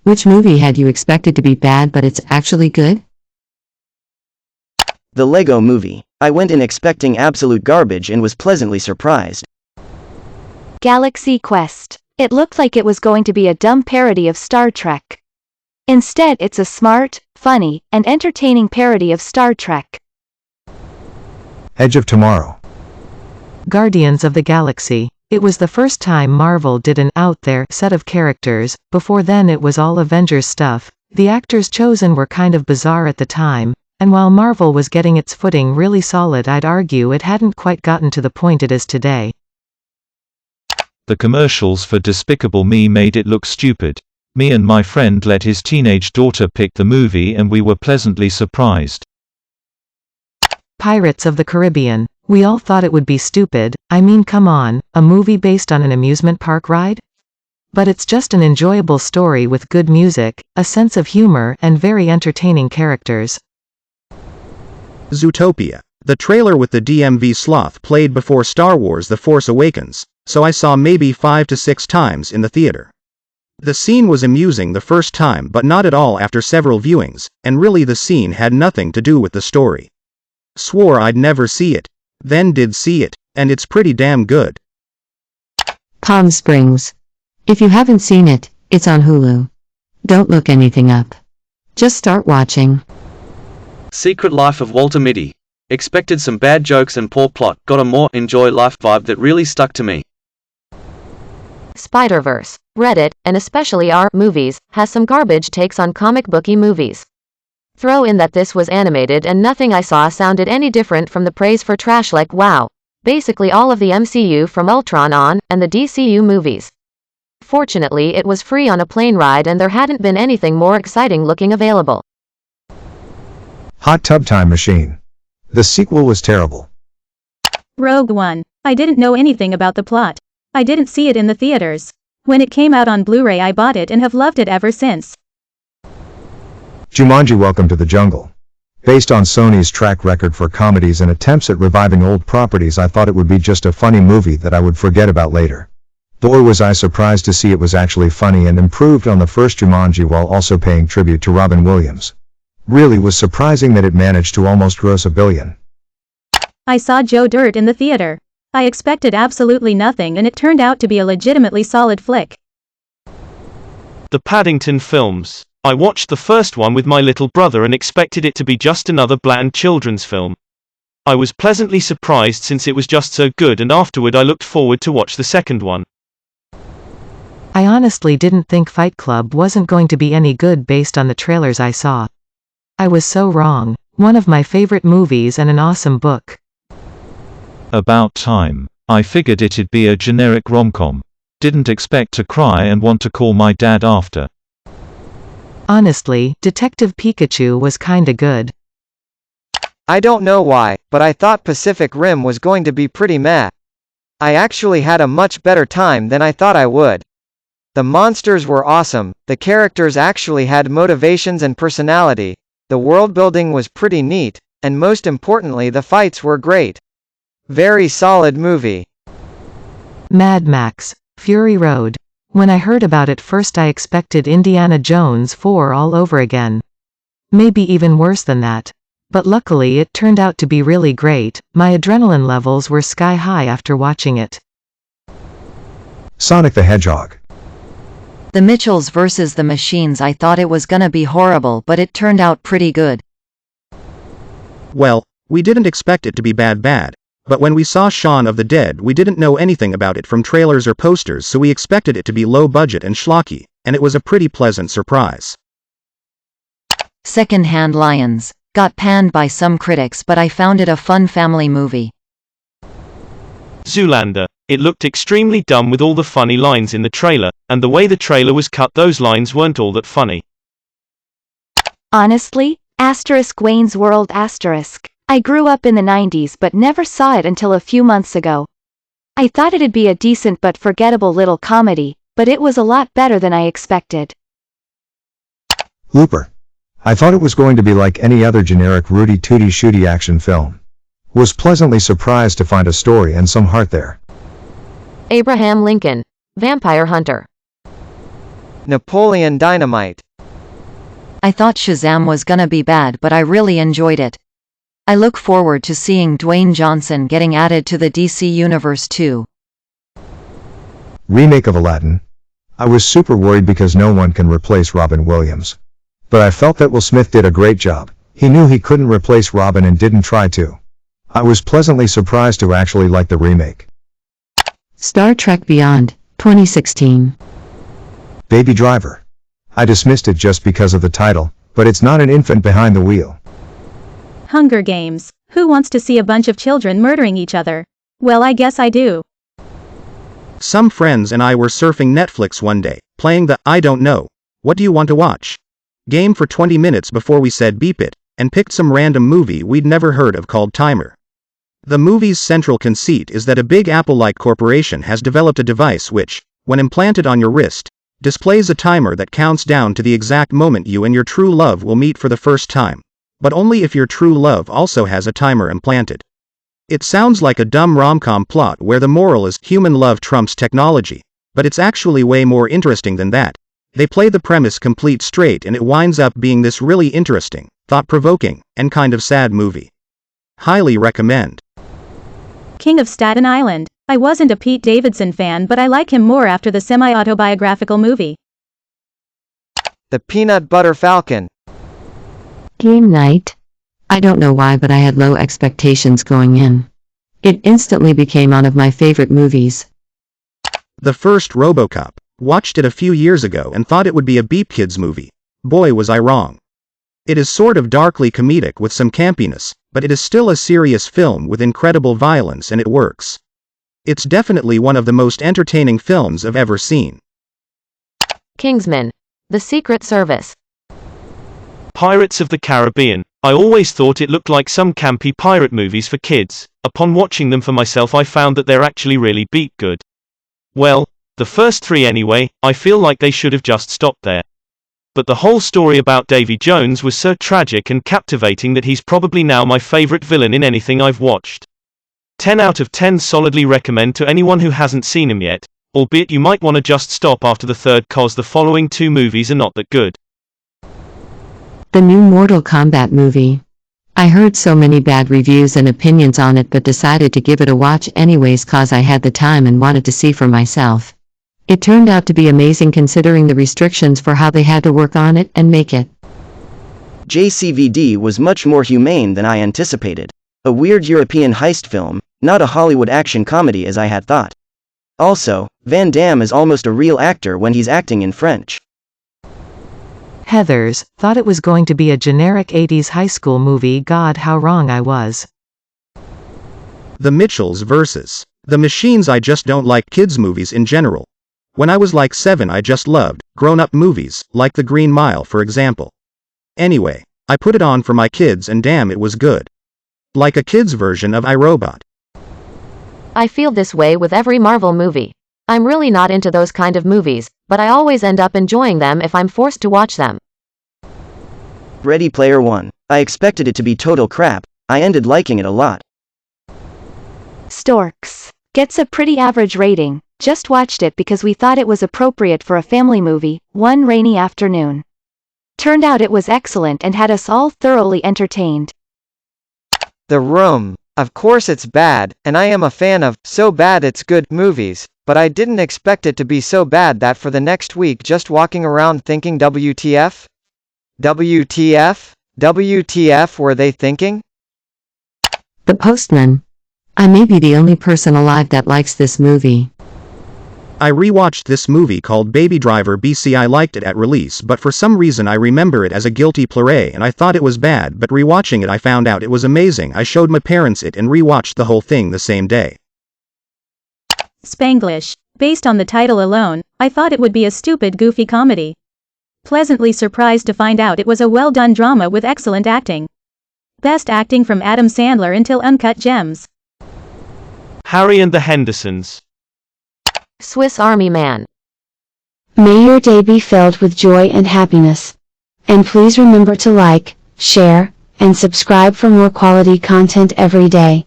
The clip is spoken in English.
Which movie had you expected to be bad but it's actually good? The Lego Movie. I went in expecting absolute garbage and was pleasantly surprised. Galaxy Quest. It looked like it was going to be a dumb parody of Star Trek. Instead, it's a smart, funny, and entertaining parody of Star Trek. Edge of Tomorrow. Guardians of the Galaxy. It was the first time Marvel did an out-there set of characters. Before then it was all Avengers stuff. The actors chosen were kind of bizarre at the time, and while Marvel was getting its footing really solid, I'd argue it hadn't quite gotten to the point it is today. The commercials for Despicable Me made it look stupid. Me and my friend let his teenage daughter pick the movie and we were pleasantly surprised. Pirates of the Caribbean. We all thought it would be stupid. I mean, come on, a movie based on an amusement park ride? But it's just an enjoyable story with good music, a sense of humor, and very entertaining characters. Zootopia. The trailer with the DMV sloth played before Star Wars The Force Awakens, so I saw maybe 5 to 6 times in the theater. The scene was amusing the first time but not at all after several viewings, and really the scene had nothing to do with the story. Swore I'd never see it. Then did see it, and it's pretty damn good. Palm Springs. If you haven't seen it, it's on Hulu. Don't look anything up. Just start watching. Secret Life of Walter Mitty. Expected some bad jokes and poor plot, got a more enjoy life vibe that really stuck to me. Spider-Verse. Reddit, and especially r/movies, has some garbage takes on comic booky movies. Throw in that this was animated and nothing I saw sounded any different from the praise for trash like wow. Basically all of the MCU from Ultron on, and the DCU movies. Fortunately it was free on a plane ride and there hadn't been anything more exciting looking available. Hot Tub Time Machine. The sequel was terrible. Rogue One. I didn't know anything about the plot. I didn't see it in the theaters. When it came out on Blu-ray I bought it and have loved it ever since. Jumanji: Welcome to the Jungle. Based on Sony's track record for comedies and attempts at reviving old properties, I thought it would be just a funny movie that I would forget about later. Boy was I surprised to see it was actually funny and improved on the first Jumanji while also paying tribute to Robin Williams. Really was surprising that it managed to almost gross $1 billion. I saw Joe Dirt in the theater. I expected absolutely nothing and it turned out to be a legitimately solid flick. The Paddington Films. I watched the first one with my little brother and expected it to be just another bland children's film. I was pleasantly surprised since it was just so good, and afterward I looked forward to watch the second one. I honestly didn't think Fight Club wasn't going to be any good based on the trailers I saw. I was so wrong. One of my favorite movies and an awesome book. About Time. I figured it'd be a generic rom-com. Didn't expect to cry and want to call my dad after. Honestly, Detective Pikachu was kinda good. I don't know why, but I thought Pacific Rim was going to be pretty meh. I actually had a much better time than I thought I would. The monsters were awesome, the characters actually had motivations and personality, the world building was pretty neat, and most importantly the fights were great. Very solid movie. Mad Max. Fury Road. When I heard about it first I expected Indiana Jones 4 all over again. Maybe even worse than that. But luckily it turned out to be really great. My adrenaline levels were sky high after watching it. Sonic the Hedgehog. The Mitchells vs. the Machines. I thought it was gonna be horrible but it turned out pretty good. Well, we didn't expect it to be bad. But when we saw Shaun of the Dead we didn't know anything about it from trailers or posters, so we expected it to be low budget and schlocky, and it was a pretty pleasant surprise. Second-Hand Lions. Got panned by some critics but I found it a fun family movie. Zoolander. It looked extremely dumb with all the funny lines in the trailer, and the way the trailer was cut those lines weren't all that funny. Honestly, Wayne's World *. I grew up in the 90s but never saw it until a few months ago. I thought it'd be a decent but forgettable little comedy, but it was a lot better than I expected. Looper. I thought it was going to be like any other generic Rudy Tooty Shooty action film. Was pleasantly surprised to find a story and some heart there. Abraham Lincoln. Vampire Hunter. Napoleon Dynamite. I thought Shazam was gonna be bad, but I really enjoyed it. I look forward to seeing Dwayne Johnson getting added to the DC Universe too. Remake of Aladdin. I was super worried because no one can replace Robin Williams. But I felt that Will Smith did a great job. He knew he couldn't replace Robin and didn't try to. I was pleasantly surprised to actually like the remake. Star Trek Beyond, 2016. Baby Driver. I dismissed it just because of the title, but it's not an infant behind the wheel. Hunger Games. Who wants to see a bunch of children murdering each other? Well, I guess I do. Some friends and I were surfing Netflix one day, playing the I don't know, what do you want to watch? Game for 20 minutes before we said beep it, and picked some random movie we'd never heard of called Timer. The movie's central conceit is that a big Apple-like corporation has developed a device which, when implanted on your wrist, displays a timer that counts down to the exact moment you and your true love will meet for the first time, but only if your true love also has a timer implanted. It sounds like a dumb rom-com plot where the moral is human love trumps technology, but it's actually way more interesting than that. They play the premise complete straight and it winds up being this really interesting, thought-provoking, and kind of sad movie. Highly recommend. King of Staten Island. I wasn't a Pete Davidson fan, but I like him more after the semi-autobiographical movie. The Peanut Butter Falcon. Game Night. I don't know why, but I had low expectations going in. It instantly became one of my favorite movies. The first RoboCop. Watched it a few years ago and thought it would be a Beep Kids movie. Boy was I wrong. It is sort of darkly comedic with some campiness, but it is still a serious film with incredible violence and it works. It's definitely one of the most entertaining films I've ever seen. Kingsman. The Secret Service. Pirates of the Caribbean. I always thought it looked like some campy pirate movies for kids. Upon watching them for myself, I found that they're actually really beat good. Well, the first three anyway. I feel like they should have just stopped there. But the whole story about Davy Jones was so tragic and captivating that he's probably now my favorite villain in anything I've watched. 10 out of 10 solidly recommend to anyone who hasn't seen him yet, albeit you might want to just stop after the third cause the following two movies are not that good. The new Mortal Kombat movie. I heard so many bad reviews and opinions on it but decided to give it a watch anyways cause I had the time and wanted to see for myself. It turned out to be amazing considering the restrictions for how they had to work on it and make it. JCVD was much more humane than I anticipated. A weird European heist film, not a Hollywood action comedy as I had thought. Also, Van Damme is almost a real actor when he's acting in French. Heathers, thought it was going to be a generic 80s high school movie. God, how wrong I was. The Mitchells vs. The Machines. I just don't like kids' movies in general. When I was like 7 I just loved grown-up movies, like The Green Mile for example. Anyway, I put it on for my kids and damn it was good. Like a kid's version of iRobot. I feel this way with every Marvel movie. I'm really not into those kind of movies, but I always end up enjoying them if I'm forced to watch them. Ready Player One. I expected it to be total crap. I ended liking it a lot. Storks. Gets a pretty average rating. Just watched it because we thought it was appropriate for a family movie, one rainy afternoon. Turned out it was excellent and had us all thoroughly entertained. The Room. Of course it's bad, and I am a fan of so bad it's good movies, but I didn't expect it to be so bad that for the next week just walking around thinking WTF? WTF? WTF were they thinking? The Postman. I may be the only person alive that likes this movie. I rewatched this movie called Baby Driver BC. I liked it at release, but for some reason I remember it as a guilty pleasure and I thought it was bad, but rewatching it I found out it was amazing. I showed my parents it and rewatched the whole thing the same day. Spanglish. Based on the title alone, I thought it would be a stupid, goofy comedy. Pleasantly surprised to find out it was a well-done drama with excellent acting. Best acting from Adam Sandler until Uncut Gems. Harry and the Hendersons. Swiss Army Man. May your day be filled with joy and happiness. And please remember to like, share, and subscribe for more quality content every day.